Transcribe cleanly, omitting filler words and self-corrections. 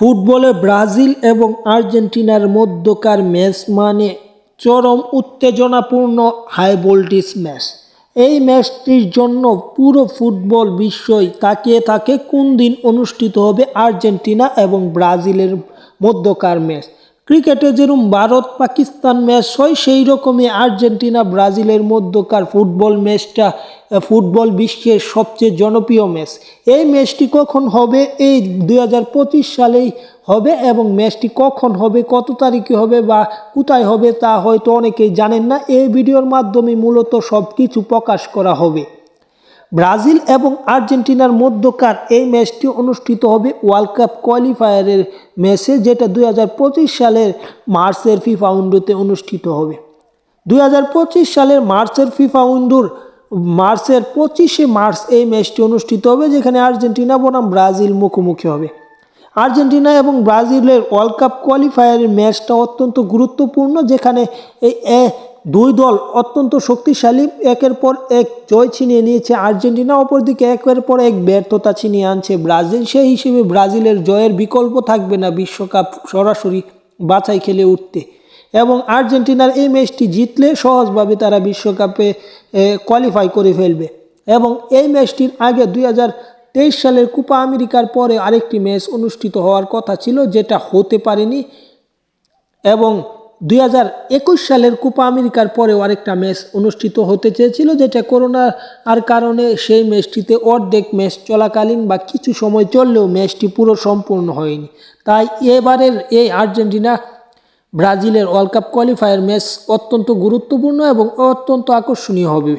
ফুটবলে ব্রাজিল এবং আর্জেন্টিনার মধ্যকার ম্যাচ মানে চরম উত্তেজনাপূর্ণ হাই ভোল্টেজ ম্যাচ। এই ম্যাচটির জন্য পুরো ফুটবল বিশ্বই তাকিয়ে থাকে কোন দিন অনুষ্ঠিত হবে আর্জেন্টিনা এবং ব্রাজিলের মধ্যকার ম্যাচ। ক্রিকেটে যেরকম ভারত পাকিস্তান ম্যাচ হয়, সেই রকমই আর্জেন্টিনা ব্রাজিলের মধ্যকার ফুটবল ম্যাচটা ফুটবল বিশ্বের সবচেয়ে জনপ্রিয় ম্যাচ। এই ম্যাচটি কখন হবে? এই 2025 সালেই হবে। এবং ম্যাচটি কখন হবে, কত তারিখে হবে বা কোথায় হবে তা হয়তো অনেকেই জানেন না। এই ভিডিওর মাধ্যমে মূলত সব কিছু প্রকাশ করা হবে। ব্রাজিল এবং আর্জেন্টিনার মধ্যকার এই ম্যাচটি অনুষ্ঠিত হবে ওয়ার্ল্ড কাপ কোয়ালিফায়ারের ম্যাচে, যেটা 2025 সালের মার্চের ফিফা উইন্ডোতে অনুষ্ঠিত হবে। 2025 সালের মার্চের ফিফা উইন্ডোর মার্চের 25শে মার্চ এই ম্যাচটি অনুষ্ঠিত হবে, যেখানে আর্জেন্টিনা বনাম ব্রাজিল মুখোমুখি হবে। আর্জেন্টিনা এবং ব্রাজিলের ওয়ার্ল্ড কাপ কোয়ালিফায়ারের ম্যাচটা অত্যন্ত গুরুত্বপূর্ণ, যেখানে এই দুই দল অত্যন্ত শক্তিশালী। একের পর এক জয় ছিনিয়ে নিয়েছে আর্জেন্টিনা, অপরদিকে একের পর এক ব্যর্থতা ছিনিয়ে আনছে ব্রাজিল। সেই হিসেবে ব্রাজিলের জয়ের বিকল্প থাকবে না বিশ্বকাপ সরাসরি বাছাই খেলে উঠতে। এবং আর্জেন্টিনার এই ম্যাচটি জিতলে সহজভাবে তারা বিশ্বকাপে কোয়ালিফাই করে ফেলবে। এবং এই ম্যাচটির আগে 2023 সালের কোপা আমেরিকার পরে আরেকটি ম্যাচ অনুষ্ঠিত হওয়ার কথা ছিল, যেটা হতে পারেনি। এবং 2021 সালের কোপা আমেরিকার পরেও আরেকটা ম্যাচ অনুষ্ঠিত হতে চেয়েছিল, যেটা করোনার কারণে সেই ম্যাচটিতে অর্ধেক ম্যাচ চলাকালীন বা কিছু সময় চললেও ম্যাচটি পুরো সম্পূর্ণ হয়নি। তাই এবারের এই আর্জেন্টিনা ব্রাজিলের ওয়ার্ল্ড কাপ কোয়ালিফায়ার ম্যাচ অত্যন্ত গুরুত্বপূর্ণ এবং অত্যন্ত আকর্ষণীয় হবে।